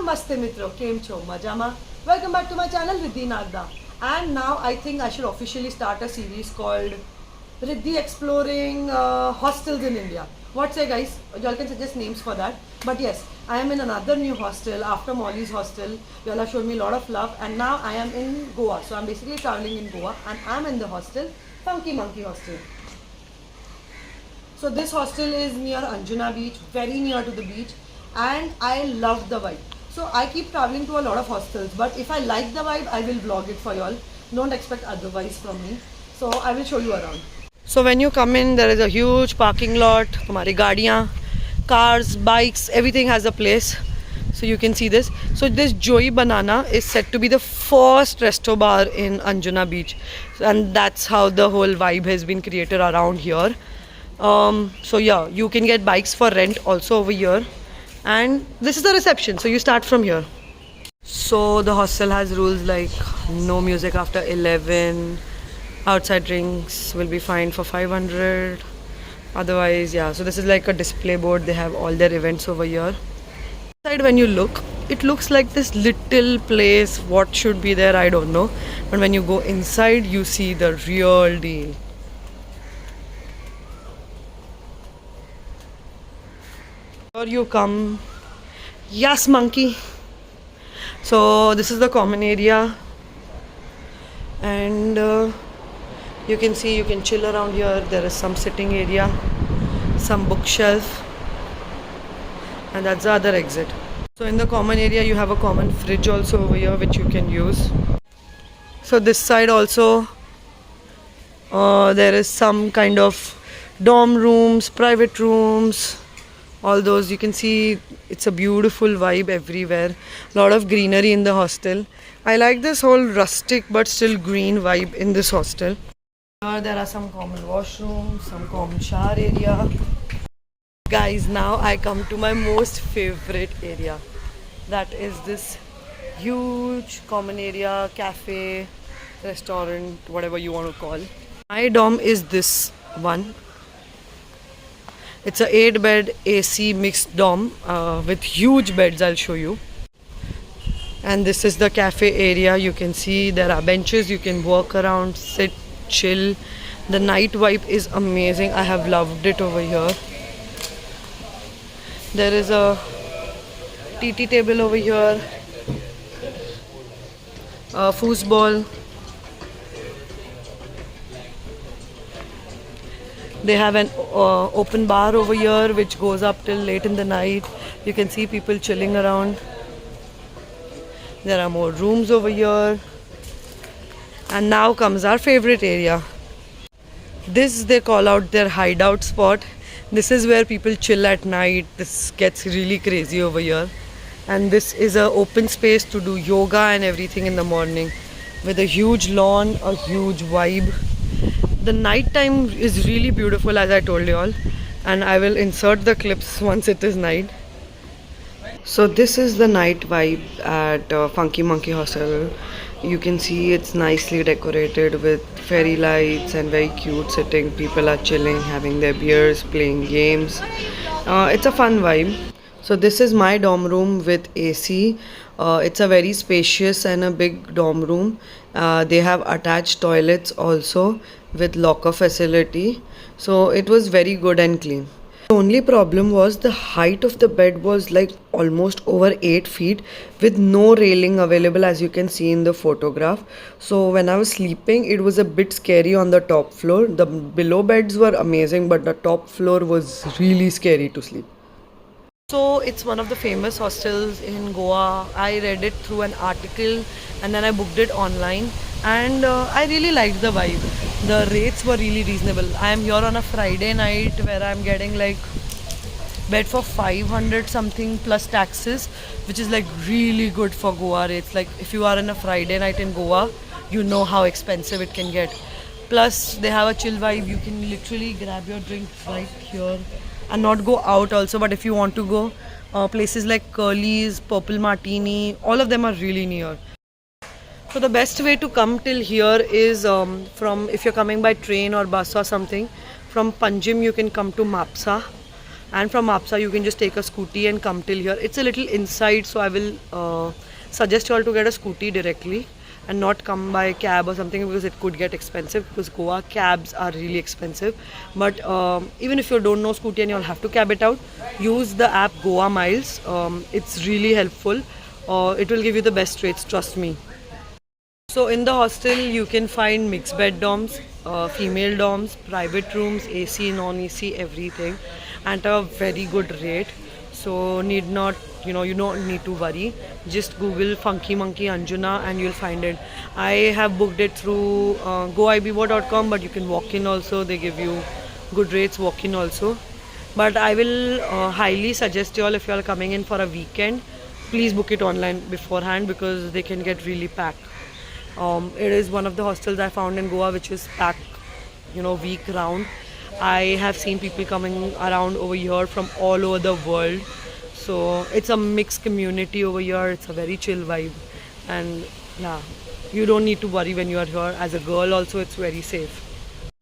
Namaste Mitro, Kem Cho Majama. Welcome back to my channel Riddhi Nagda. And now I think I should officially start a series called Riddhi Exploring Hostels in India. What say guys? You all can suggest names for that. But yes, I am in another new hostel after Molly's hostel. You all have shown me a lot of love and now I am in Goa. So I'm basically traveling in Goa and I'm in the hostel, Funky Monkey Hostel. So this hostel is near Anjuna Beach, very near to the beach, and I love the vibe. So I keep traveling to a lot of hostels, but if I like the vibe, I will vlog it for y'all. Don't expect otherwise from me. So I will show you around. So when you come in, there is a huge parking lot. Hamari gaadiyan, cars, bikes, everything has a place. So you can see this. So this Joey Banana is said to be the first resto bar in Anjuna Beach, and that's how the whole vibe has been created around here. So yeah, you can get bikes for rent also over here, and this is the reception, so you start from here. So the hostel has rules like no music after 11, outside drinks will be fined for 500, otherwise yeah. So this is like a display board, they have all their events over here. Inside when you look, it looks like this little place. What should be there I don't know, but when you go inside you see the real deal. Here you come. Yes, monkey. So this is the common area, and you can see you can chill around here. There is some sitting area, some bookshelf, and that's the other exit. So in the common area you have a common fridge also over here which you can use. So this side also there is some kind of dorm rooms, private rooms, all those. You can see it's a beautiful vibe everywhere. A lot of greenery in the hostel. I like this whole rustic but still green vibe in this hostel. There are some common washrooms, some common shower area. Guys, now I come to my most favorite area. That is this huge common area, cafe, restaurant, whatever you want to call. My dorm is this one. It's a 8-bed AC mixed dorm with huge beds. I'll show you. And this is the cafe area. You can see there are benches. You can walk around, sit, chill. The night vibe is amazing. I have loved it over here. There is a TT table over here. A foosball. They have an open bar over here which goes up till late in the night. You can see people chilling around. There are more rooms over here. And now comes our favorite area. This they call out their hideout spot. This is where people chill at night. This gets really crazy over here. And this is an open space to do yoga and everything in the morning, with a huge lawn, a huge vibe. The night time is really beautiful, as I told you all, and I will insert the clips once it is night. So this is the night vibe at Funky Monkey Hostel. You can see it's nicely decorated with fairy lights and very cute sitting. People are chilling, having their beers, playing games. It's a fun vibe. So this is my dorm room with AC. It's a very spacious and a big dorm room. They have attached toilets also with locker facility. So it was very good and clean. The only problem was the height of the bed was like almost over 8 feet with no railing available, as you can see in the photograph. So when I was sleeping, it was a bit scary on the top floor. The below beds were amazing, but the top floor was really scary to sleep. So it's one of the famous hostels in Goa. I read it through an article and then I booked it online, and I really liked the vibe. The rates were really reasonable. I am here on a Friday night where I'm getting like bed for 500 something plus taxes, which is like really good for Goa rates. Like if you are on a Friday night in Goa, you know how expensive it can get. Plus they have a chill vibe. You can literally grab your drink right here and not go out also. But if you want to go, places like Curly's, Purple Martini, all of them are really near. So the best way to come till here is from, if you're coming by train or bus or something, from Panjim you can come to Mapsa, and from Apsa you can just take a scooty and come till here. It's a little inside, so I will suggest you all to get a scooty directly and not come by cab or something, because it could get expensive, because Goa cabs are really expensive. But even if you don't know scooty and you'll have to cab it out, use the app Goa Miles. It's really helpful. It will give you the best rates, trust me. So in the hostel you can find mixed bed dorms, female dorms, private rooms, AC, non-AC, everything, at a very good rate. So need not, you don't need to worry. Just Google Funky Monkey Anjuna and you'll find it. I have booked it through goibibo.com, but you can walk in also. They give you good rates walk in also. But I will highly suggest you all, if you are coming in for a weekend, please book it online beforehand, because they can get really packed. It is one of the hostels I found in Goa which is packed, week round. I have seen people coming around over here from all over the world. So it's a mixed community over here. It's a very chill vibe. And yeah, you don't need to worry when you are here. As a girl also, it's very safe.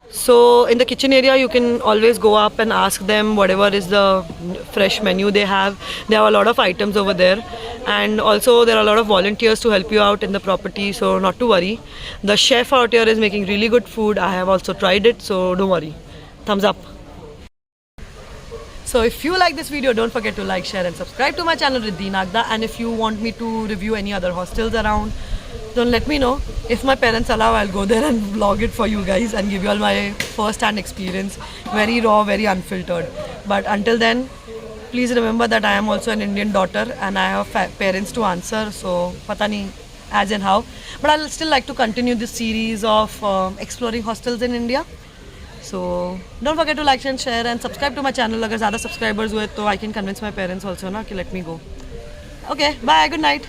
So in the kitchen area, you can always go up and ask them whatever is the fresh menu they have. They have a lot of items over there. And also there are a lot of volunteers to help you out in the property, so not to worry. The chef out here is making really good food. I have also tried it, so don't worry. Thumbs up. So if you like this video, don't forget to like, share and subscribe to my channel Riddhi Nagda. And if you want me to review any other hostels around, then let me know. If my parents allow, I'll go there and vlog it for you guys and give you all my first-hand experience. Very raw, very unfiltered. But until then, please remember that I am also an Indian daughter and I have parents to answer. So, pata nahi as in how. But I'll still like to continue this series of exploring hostels in India. So, don't forget to like and share and subscribe to my channel. Agar zyada subscribers हुए तो I can convince my parents also na कि let me go. Okay, bye, good night.